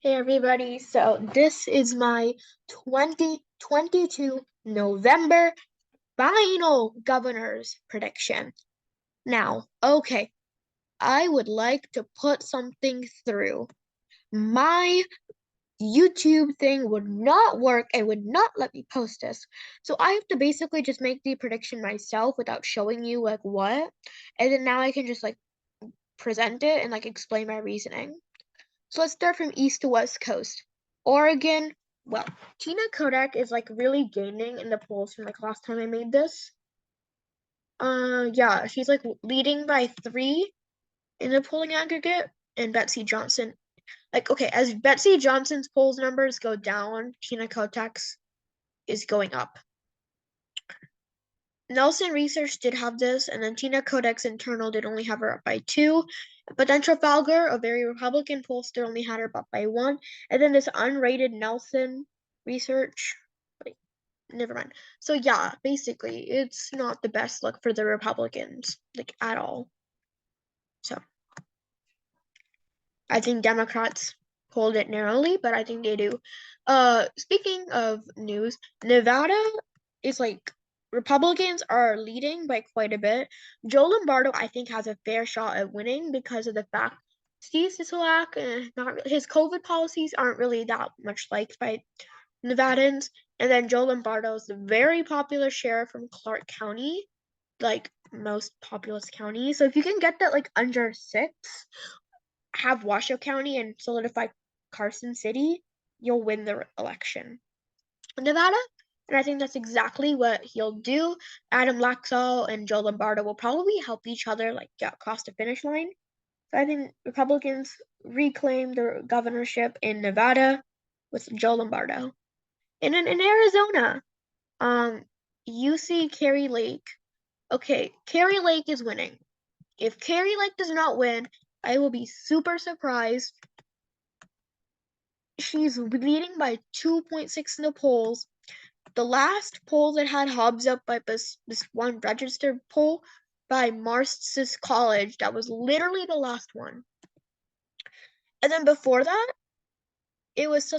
Hey everybody, so this is my 2022 November final governor's prediction. Now, okay, I would like to put something through. My YouTube thing would not work and would not let me post this. So I have to basically just make the prediction myself without showing you like what. And then now I can just like present it and like explain my reasoning. So let's start from east to west coast. Oregon, well, Tina Kodak is like really gaining in the polls from like last time I made this. Yeah, she's like leading by 3 in the polling aggregate, and Betsy Johnson, like okay, as Betsy Johnson's polls numbers go down, Tina Kodak's is going up. Nelson Research did have this, and then Tina Kodak's internal did only have her up by 2. But then Trafalgar, a very Republican pollster, only had her up by 1. And then this unrated Nelson Research, wait, never mind. So yeah, basically, it's not the best look for the Republicans, like at all. So I think Democrats hold it narrowly, but I think they do. Speaking of news, Nevada is like Republicans are leading by quite a bit. Joe Lombardo, I think, has a fair shot at winning because of the fact Steve Sisolak, not his COVID policies aren't really that much liked by Nevadans. And then Joe Lombardo is a very popular sheriff from Clark County, like most populous county. So if you can get that like under 6, have Washoe County and solidify Carson City, you'll win the election. Nevada, and I think that's exactly what he'll do. Adam Laxalt and Joe Lombardo will probably help each other like get across the finish line. So I think Republicans reclaim their governorship in Nevada with Joe Lombardo. And then in Arizona, um, you see Kari Lake. Okay, Kari Lake is winning. If Kari Lake does not win, I will be super surprised. She's leading by 2.6 in the polls. The last poll that had Hobbs up by this one registered poll by Marist's College, that was literally the last one. And then before that, it was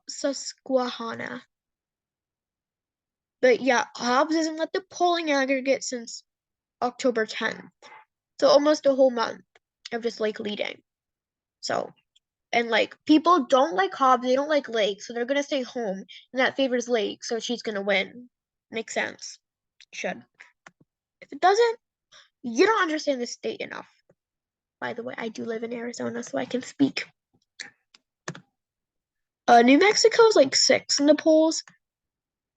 Susquehanna. But yeah, Hobbs hasn't let the polling aggregate since October 10th. So almost a whole month of just like leading. So, and like people don't like Hobbs, they don't like Lake, so they're gonna stay home, and that favors Lake, so she's gonna win. Makes sense. Should. If it doesn't, you don't understand the state enough. By the way, I do live in Arizona, so I can speak. New Mexico's like 6 in the polls.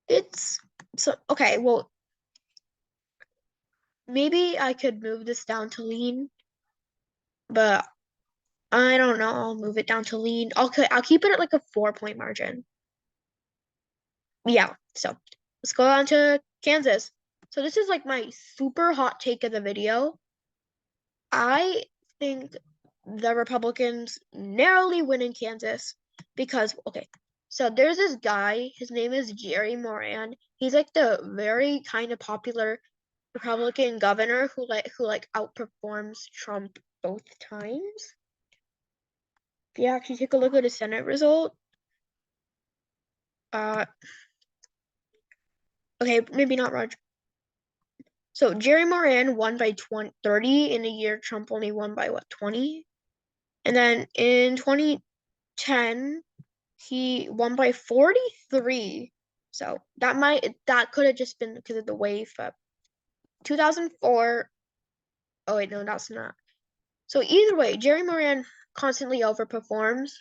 It's so okay. Well, maybe I could move this down to lean, but I don't know. I'll move it down to lean. I'll keep it at like a 4-point margin. Yeah. So let's go on to Kansas. So this is like my super hot take of the video. I think the Republicans narrowly win in Kansas because, okay, so there's this guy, his name is Jerry Moran. He's like the very kind of popular Republican governor who outperforms Trump both times. If you actually take a look at the Senate result, uh, okay, maybe not Roger. So Jerry Moran won by 30 in a year Trump only won by what, 20? And then in 2010, he won by 43. So that could have just been because of the wave. But 2004, oh wait, no, that's not. So either way, Jerry Moran constantly overperforms.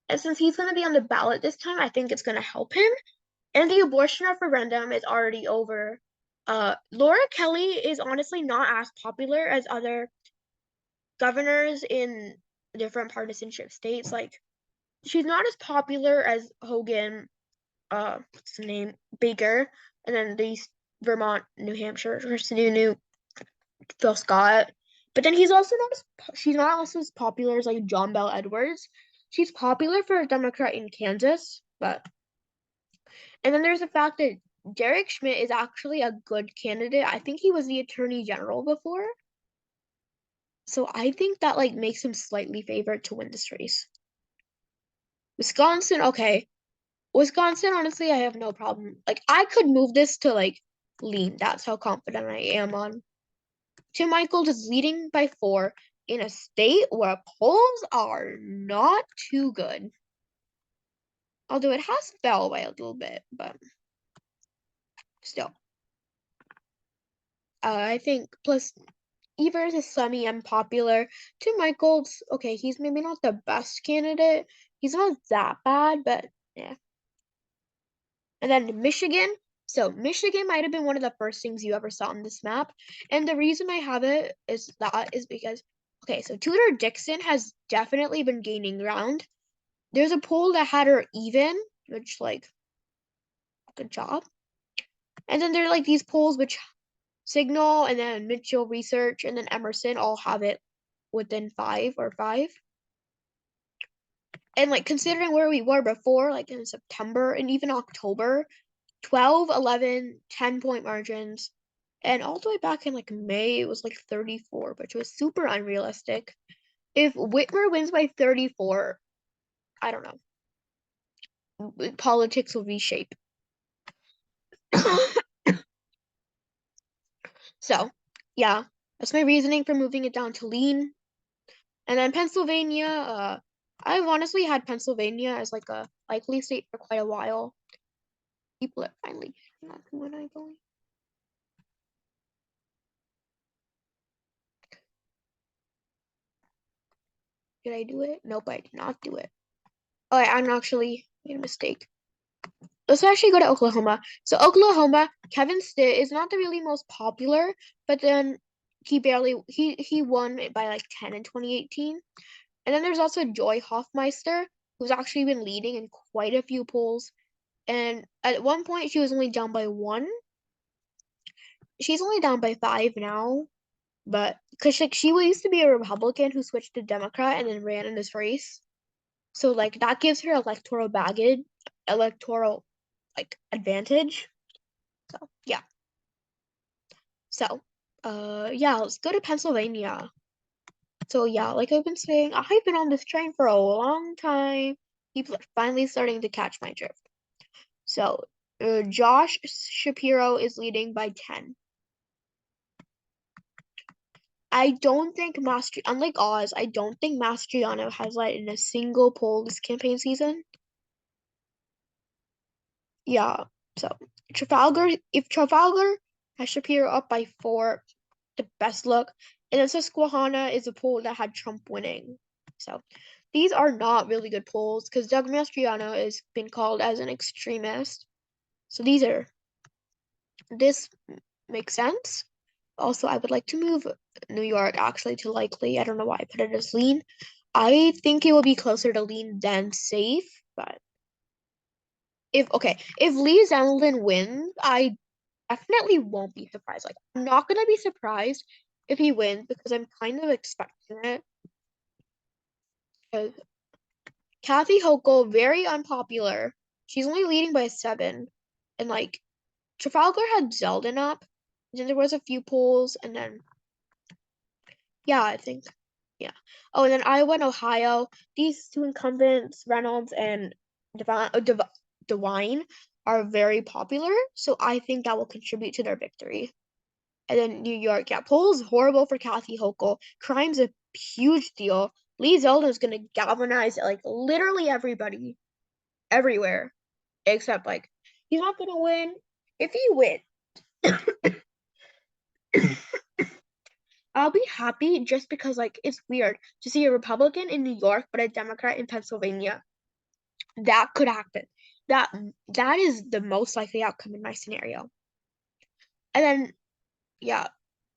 And since he's going to be on the ballot this time, I think it's going to help him. And the abortion referendum is already over. Laura Kelly is honestly not as popular as other governors in different partisanship states. Like, she's not as popular as Hogan, what's the name, Baker, and then these Vermont, New Hampshire, or New Phil Scott. But then she's not also as popular as like John Bell Edwards. She's popular for a Democrat in Kansas, but and then there's the fact that Derek Schmidt is actually a good candidate. I think he was the attorney general before. So I think that like makes him slightly favored to win this race. Wisconsin, okay. Wisconsin, honestly, I have no problem. Like, I could move this to, like, lean. That's how confident I am on. Tim Michaels is leading by 4 in a state where polls are not too good. Although it has fell by a little bit, but still. I think, plus, Evers is semi-unpopular. Tim Michaels, okay, he's maybe not the best candidate. He's not that bad, but yeah. And then Michigan. So Michigan might have been one of the first things you ever saw on this map. And the reason I have it is because, okay, so Tudor Dixon has definitely been gaining ground. There's a poll that had her even, which, like, good job. And then there are, like, these polls which Signal and then Mitchell Research and then Emerson all have it within 5 or 5. And, like, considering where we were before, like in September and even October, 12, 11, 10-point margins. And all the way back in, like, May, it was like 34, which was super unrealistic. If Whitmer wins by 34, I don't know. Politics will reshape. So, yeah, that's my reasoning for moving it down to lean. And then Pennsylvania, I've honestly had Pennsylvania as, like, a likely state for quite a while. People are finally not what I believe. Did I do it? Nope, I did not do it. Oh, I'm actually made a mistake. Let's actually go to Oklahoma. So Oklahoma, Kevin Stitt is not the really most popular, but then he won it by like 10 in 2018. And then there's also Joy Hoffmeister, who's actually been leading in quite a few polls. And at one point she was only down by 1. She's only down by 5 now. But because, like, she used to be a Republican who switched to Democrat and then ran in this race. So, like, that gives her electoral like, advantage. So, yeah. So, yeah, let's go to Pennsylvania. So, yeah, like I've been saying, I've been on this train for a long time. People are finally starting to catch my drift. So, Josh Shapiro is leading by 10. I don't think unlike Oz, I don't think Mastriano has led in a single poll this campaign season. Yeah, so if Trafalgar has Shapiro up by 4, the best look. And then Susquehanna is a poll that had Trump winning. So these are not really good polls because Doug Mastriano has been called as an extremist. So this makes sense. Also, I would like to move New York actually to likely. I don't know why I put it as lean. I think it will be closer to lean than safe, but if Lee Zeldin wins, I definitely won't be surprised. Like, I'm not gonna be surprised if he wins because I'm kind of expecting it. Because Kathy Hochul, very unpopular. She's only leading by 7. And, like, Trafalgar had Zeldin up. And then there was a few polls, and then yeah, I think. Yeah. Oh, and then Iowa and Ohio. These two incumbents, Reynolds and DeWine, are very popular. So I think that will contribute to their victory. And then New York, yeah, polls horrible for Kathy Hochul. Crime's a huge deal. Lee Zeldin is gonna galvanize like literally everybody, everywhere, except like he's not gonna win. If he wins, I'll be happy just because like it's weird to see a Republican in New York but a Democrat in Pennsylvania. That could happen. That is the most likely outcome in my scenario. And then yeah,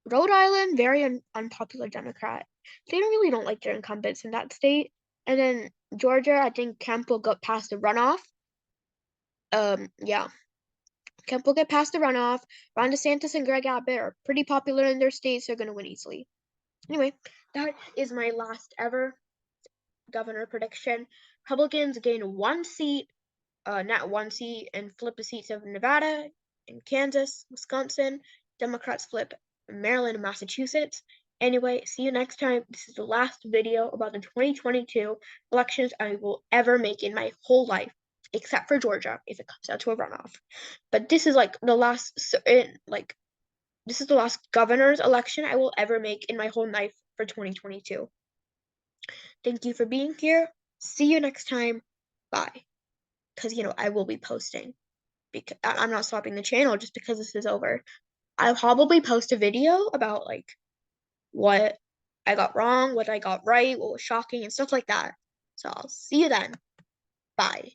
Rhode Island, very unpopular Democrat. They don't like their incumbents in that state. And then Georgia, I think Kemp will go past the runoff. Yeah. Kemp will get past the runoff. Ron DeSantis and Greg Abbott are pretty popular in their states. They're going to win easily. Anyway, that is my last ever governor prediction. Republicans gain 1 seat, not 1 seat, and flip the seats of Nevada and Kansas, Wisconsin. Democrats flip Maryland and Massachusetts. Anyway, see you next time. This is the last video about the 2022 elections I will ever make in my whole life, except for Georgia, if it comes down to a runoff. But this is like the last, this is the last governor's election I will ever make in my whole life for 2022. Thank you for being here. See you next time. Bye. Because, I will be posting. Because I'm not stopping the channel just because this is over. I'll probably post a video about what I got wrong, what I got right, what was shocking, and stuff like that. So I'll see you then. Bye.